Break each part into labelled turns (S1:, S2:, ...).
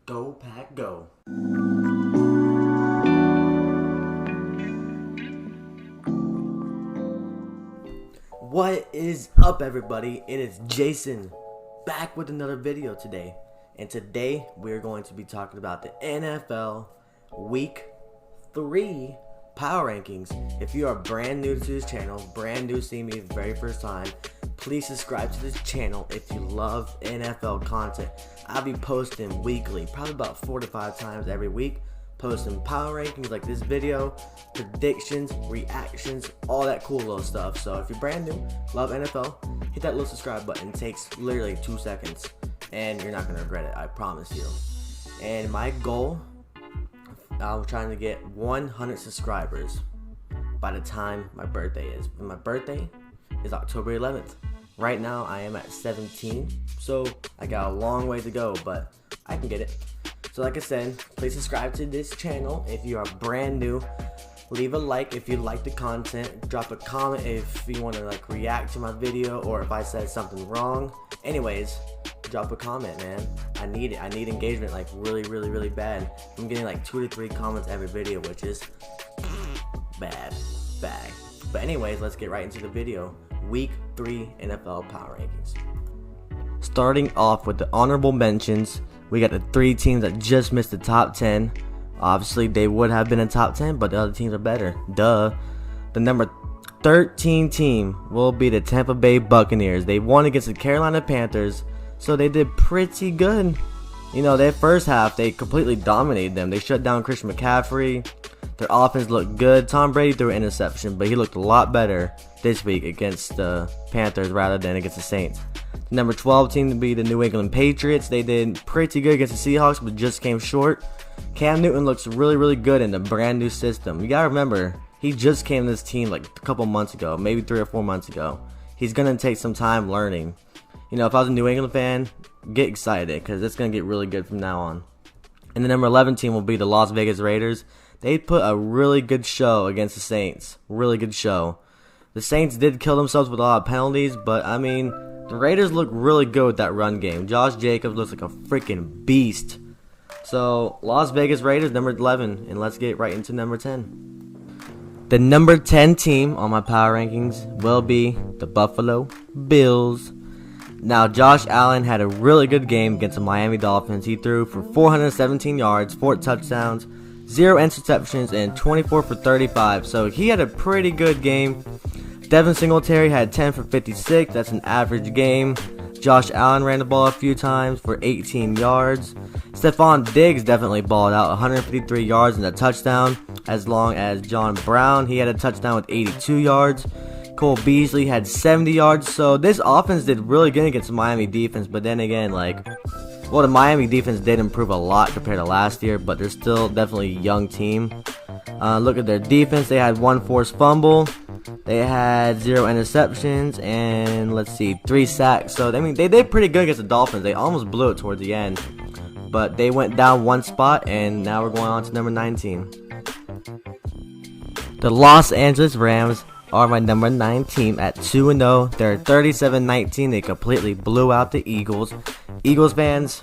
S1: Go Pack Go. What is up, everybody? It is Jason back with another video today. And today we're going to be talking about the NFL Week 3 Power Rankings. If you are brand new to this channel, brand new seeing me the very first time, please subscribe to this channel if you love NFL content. I'll be posting weekly, probably about 4 to 5 times every week, posting power rankings like this video, predictions, reactions, all that cool little stuff. So if you're brand new, love NFL, hit that little subscribe button. It takes literally 2 seconds and you're not going to regret it, I promise you. And my goal, I'm trying to get 100 subscribers by the time my birthday is. And my birthday is October 11th. Right now I am at 17, so I got a long way to go, but I can get it. So like I said, please subscribe to this channel if you are brand new. Leave a like if you like the content. Drop a comment if you want to like react to my video or if I said something wrong. Anyways, drop a comment, man. I need it. I need engagement like really bad. I'm getting like 2 to 3 comments every video, which is bad. But anyways, let's get right into the video. Week 3 NFL Power Rankings. Starting off with the honorable mentions, we got the 3 teams that just missed the top 10. Obviously, they would have been in top 10, but the other teams are better. Duh. The number 13 team will be the Tampa Bay Buccaneers. They won against the Carolina Panthers, so they did pretty good. You know, their first half, they completely dominated them. They shut down Christian McCaffrey. Their offense looked good. Tom Brady threw an interception, but he looked a lot better this week against the Panthers rather than against the Saints. The number 12 team to be the New England Patriots. They did pretty good against the Seahawks, but just came short. Cam Newton looks really good in the brand new system. You gotta remember, he just came to this team like a couple months ago, maybe 3 or 4 months ago. He's gonna take some time learning. You know, if I was a New England fan, get excited because it's gonna get really good from now on. And the number 11 team will be the Las Vegas Raiders. They put a really good show against the Saints. Really good show. The Saints did kill themselves with a lot of penalties, but I mean, the Raiders look really good with that run game. Josh Jacobs looks like a freaking beast. So, Las Vegas Raiders, number 11. And let's get right into number 10. The number 10 team on my power rankings will be the Buffalo Bills. Now, Josh Allen had a really good game against the Miami Dolphins. He threw for 417 yards, 4 touchdowns, 0 interceptions, and 24 for 35. So he had a pretty good game. Devin Singletary had 10 for 56. That's an average game. Josh Allen ran the ball a few times for 18 yards. Stephon Diggs definitely balled out, 153 yards and a touchdown. As long as John Brown, he had a touchdown with 82 yards. Cole Beasley had 70 yards. So this offense did really good against the Miami defense. But then again, the Miami defense did improve a lot compared to last year, but they're still definitely a young team. Look at their defense. They had 1 forced fumble. They had 0 interceptions and 3 sacks. So I mean, they did pretty good against the Dolphins. They almost blew it towards the end, but they went down 1 spot, and now we're going on to number 19. The Los Angeles Rams are my number 9 team at 2-0. They're 37-19. They completely blew out the Eagles. Eagles fans,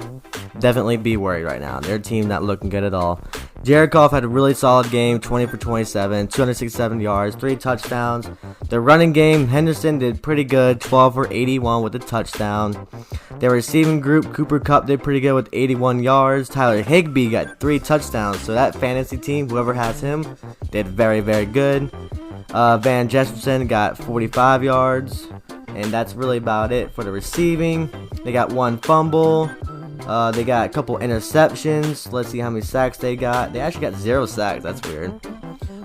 S1: definitely be worried right now. Their team not looking good at all. Jared Goff had a really solid game, 20 for 27, 267 yards, 3 touchdowns. The running game, Henderson did pretty good, 12 for 81 with a touchdown. Their receiving group, Cooper Kupp did pretty good with 81 yards. Tyler Higbee got 3 touchdowns. So that fantasy team, whoever has him, did very good. Van Jefferson got 45 yards. And that's really about it for the receiving. They got 1 fumble. They got a couple interceptions. Let's see how many sacks they got. They actually got 0 sacks. That's weird.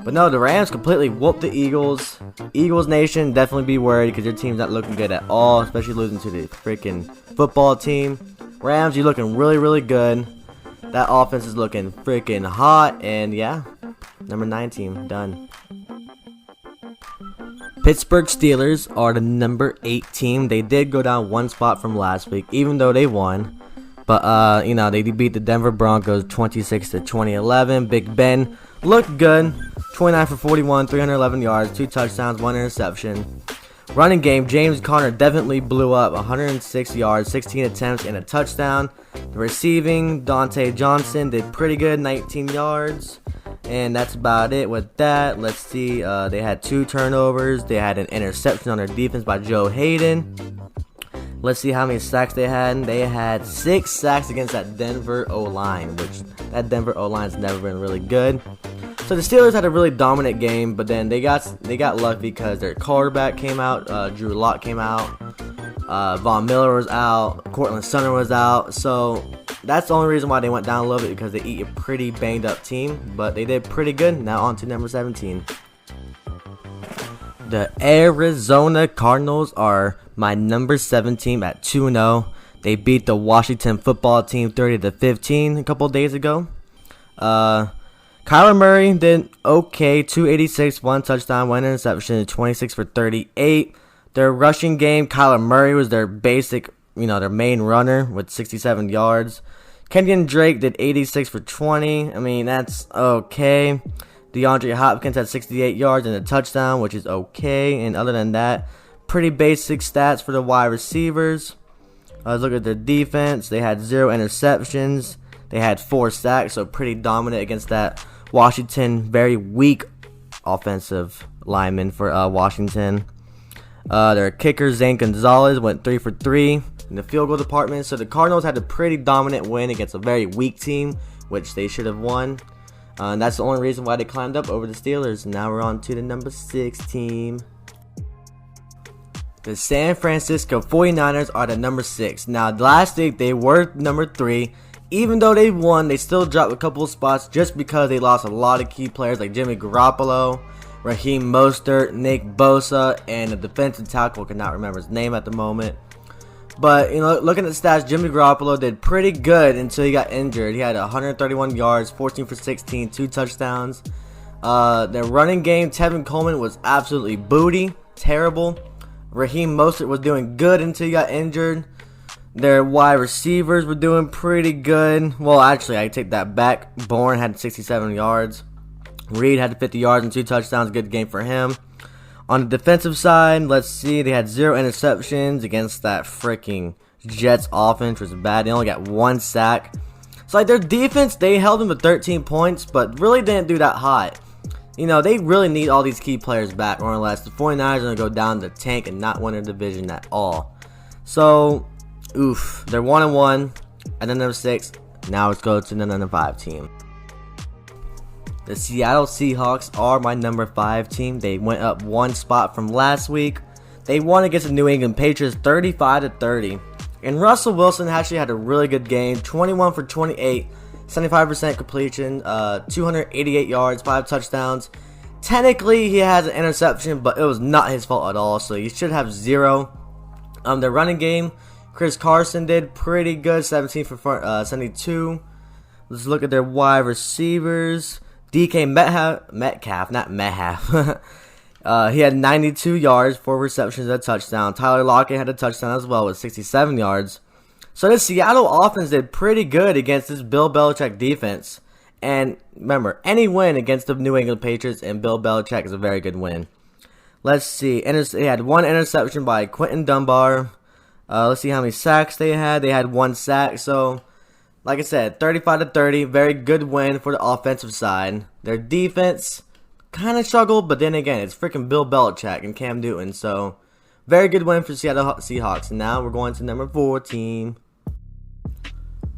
S1: But no, the Rams completely whooped the Eagles. Eagles Nation, definitely be worried because your team's not looking good at all, especially losing to the freaking football team. Rams, you're looking really good. That offense is looking freaking hot. And yeah, number 9 team, done. Pittsburgh Steelers are the number 8 team. They did go down 1 spot from last week, even though they won. But, you know, they beat the Denver Broncos 26-20. Big Ben looked good. 29 for 41, 311 yards, 2 touchdowns, 1 interception. Running game, James Conner definitely blew up. 106 yards, 16 attempts, and a touchdown. The receiving, Dante Johnson did pretty good, 19 yards. And that's about it with that. Let's see, they had 2 turnovers. They had an interception on their defense by Joe Hayden. Let's see how many sacks they had. They had 6 sacks against that Denver O-line, which that Denver O-line's never been really good. So the Steelers had a really dominant game, but then they got lucky because their quarterback came out, Drew Lock came out, Von Miller was out, Cortland Sutton was out. So that's the only reason why they went down a little bit, because they eat a pretty banged up team, but they did pretty good. Now on to number 17. The Arizona Cardinals are my number 7 team at 2-0. They beat the Washington football team 30-15 a couple days ago. Kyler Murray did okay, 286, 1 touchdown, 1 interception, 26 for 38. Their rushing game, Kyler Murray was their their main runner with 67 yards. Kenyon Drake did 86 for 20. I mean, that's okay. DeAndre Hopkins had 68 yards and a touchdown, which is okay. And other than that, pretty basic stats for the wide receivers. Let's look at their defense. They had 0 interceptions. They had 4 sacks, so pretty dominant against that Washington, very weak offensive lineman for Washington. Their kicker, Zane Gonzalez, went 3 for 3 in the field goal department. So the Cardinals had a pretty dominant win against a very weak team, which they should have won. And that's the only reason why they climbed up over the Steelers. Now we're on to the number 6 team. The San Francisco 49ers are the number 6. Now, last week they were number 3. Even though they won, they still dropped a couple of spots just because they lost a lot of key players like Jimmy Garoppolo, Raheem Mostert, Nick Bosa, and a defensive tackle. I cannot remember his name at the moment. But, looking at the stats, Jimmy Garoppolo did pretty good until he got injured. He had 131 yards, 14 for 16, 2 touchdowns. Their running game, Tevin Coleman was absolutely booty, terrible. Raheem Mostert was doing good until he got injured. Their wide receivers were doing pretty good. Well, actually, I take that back. Bourne had 67 yards. Reed had 50 yards and 2 touchdowns. Good game for him. On the defensive side, let's see. They had 0 interceptions against that freaking Jets offense, which was bad. They only got 1 sack. So, their defense, they held them to 13 points, but really didn't do that hot. They really need all these key players back, more or less. The 49ers are going to go down the tank and not win their division at all. So, they're 1-1 at the number 6. Now let's go to the number 5 team. The Seattle Seahawks are my number 5 team. They went up 1 spot from last week. They won against the New England Patriots 35-30. And Russell Wilson actually had a really good game. 21 for 28, 75% completion, 288 yards, 5 touchdowns. Technically, he has an interception, but it was not his fault at all. So he should have 0. Their running game, Chris Carson did pretty good, 17 for 72. Let's look at their wide receivers. DK Metcalf, not Metcalf. He had 92 yards, 4 receptions, and a touchdown. Tyler Lockett had a touchdown as well with 67 yards. So the Seattle offense did pretty good against this Bill Belichick defense. And remember, any win against the New England Patriots and Bill Belichick is a very good win. Let's see. They had 1 interception by Quentin Dunbar. Let's see how many sacks they had. They had 1 sack. So, like I said, 35-30. Very good win for the offensive side. Their defense kind of struggled, but then again, it's freaking Bill Belichick and Cam Newton. So, very good win for Seattle Seahawks. And now we're going to number 4 team.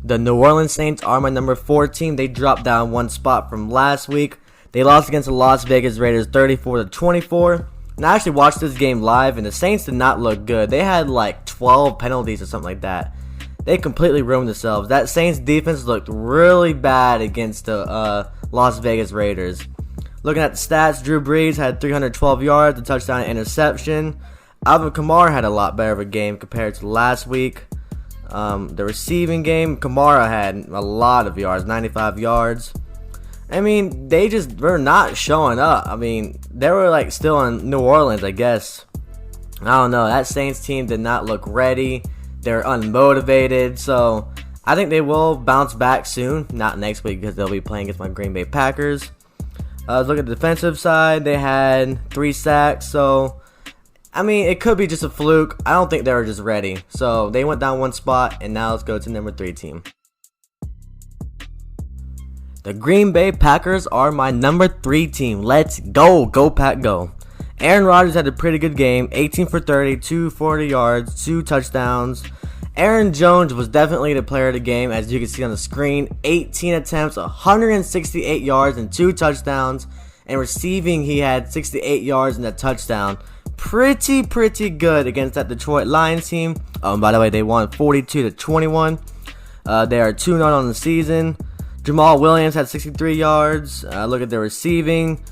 S1: The New Orleans Saints are my number 4 team. They dropped down 1 spot from last week. They lost against the Las Vegas Raiders 34-24. And I actually watched this game live, and the Saints did not look good. They had like 12 penalties or something like that. They completely ruined themselves. That Saints defense looked really bad against the Las Vegas Raiders. Looking at the stats, Drew Brees had 312 yards, a touchdown and interception. Alvin Kamara had a lot better of a game compared to last week. The receiving game, Kamara had a lot of yards, 95 yards. I mean, they just were not showing up. I mean, they were like still in New Orleans, I guess. I don't know. That Saints team did not look ready. They're unmotivated. So, I think they will bounce back soon. Not next week because they'll be playing against my Green Bay Packers. Look at the defensive side. They had 3 sacks. So, I mean, it could be just a fluke. I don't think they were just ready. So they went down one spot, and now let's go to number 3 team. The Green Bay Packers are my number 3 team. Let's go. Go Pack, go. Aaron Rodgers had a pretty good game. 18 for 30, 240 yards, 2 touchdowns. Aaron Jones was definitely the player of the game, as you can see on the screen. 18 attempts, 168 yards, and 2 touchdowns. And receiving, he had 68 yards and a touchdown. Pretty good against that Detroit Lions team. By the way, they won 42-21. They are 2-0 on the season. Jamal Williams had 63 yards. Look at their receiving.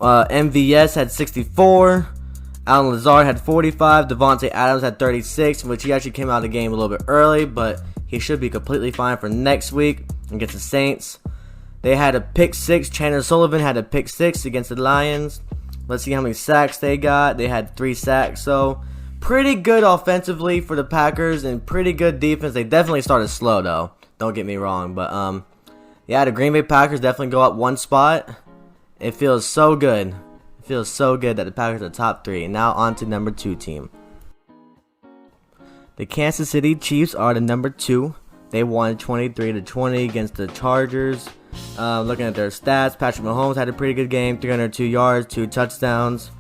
S1: MVS had 64. Alan Lazard had 45. Devontae Adams had 36, which he actually came out of the game a little bit early, but he should be completely fine for next week against the Saints. They had a pick 6. Chandler Sullivan had a pick 6 against the Lions. Let's see how many sacks they got. They had 3 sacks, so pretty good offensively for the Packers and pretty good defense. They definitely started slow though. Don't get me wrong, but yeah, the Green Bay Packers definitely go up one spot. It feels so good. It feels so good that the Packers are top 3. And now on to number 2 team. The Kansas City Chiefs are the number 2. They won 23-20 against the Chargers. Looking at their stats, Patrick Mahomes had a pretty good game. 302 yards, 2 touchdowns.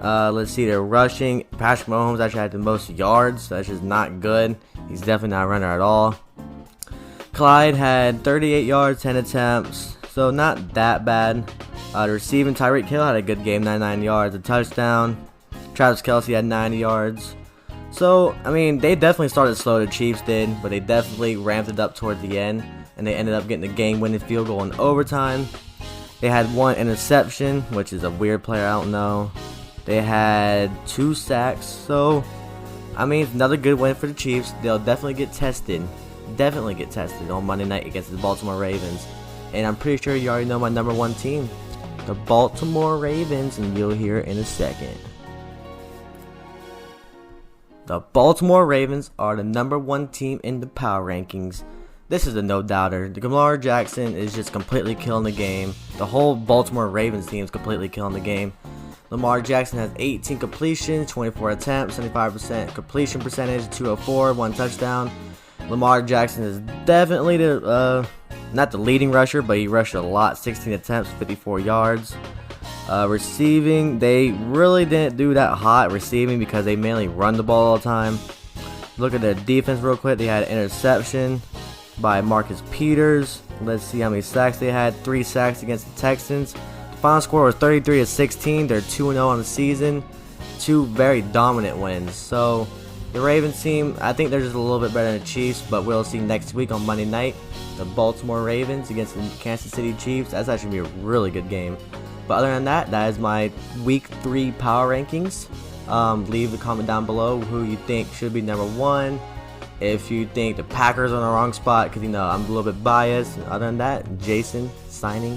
S1: Let's see, their rushing. Patrick Mahomes actually had the most yards. So that's just not good. He's definitely not a runner at all. Clyde had 38 yards, 10 attempts, so not that bad. The receiving, Tyreek Hill had a good game, 99 yards, a touchdown. Travis Kelce had 90 yards. So, I mean, they definitely started slow, the Chiefs did, but they definitely ramped it up towards the end, and they ended up getting the game-winning field goal in overtime. They had 1 interception, which is a weird player, I don't know. They had 2 sacks, so, I mean, it's another good win for the Chiefs. They'll definitely get tested. On Monday night against the Baltimore Ravens. And I'm pretty sure you already know my number 1 team, the Baltimore Ravens, and you'll hear it in a second. The Baltimore Ravens are the number 1 team in the power rankings. This is a no-doubter. The Lamar Jackson is just completely killing the game. The whole Baltimore Ravens team is completely killing the game. Lamar Jackson has 18 completions, 24 attempts, 75% completion percentage, 204, 1 touchdown. Lamar Jackson is definitely the, not the leading rusher, but he rushed a lot. 16 attempts, 54 yards. Receiving, they really didn't do that hot receiving because they mainly run the ball all the time. Look at their defense real quick. They had an interception by Marcus Peters. Let's see how many sacks they had. 3 sacks against the Texans. The final score was 33-16. They're 2-0 on the season. 2 very dominant wins. So the Ravens team, I think they're just a little bit better than the Chiefs, but we'll see next week on Monday night. The Baltimore Ravens against the Kansas City Chiefs. That's actually going to be a really good game. But other than that, that is my Week 3 power rankings. Leave a comment down below who you think should be number 1. If you think the Packers are on the wrong spot, because, you know, I'm a little bit biased. Other than that, Jason signing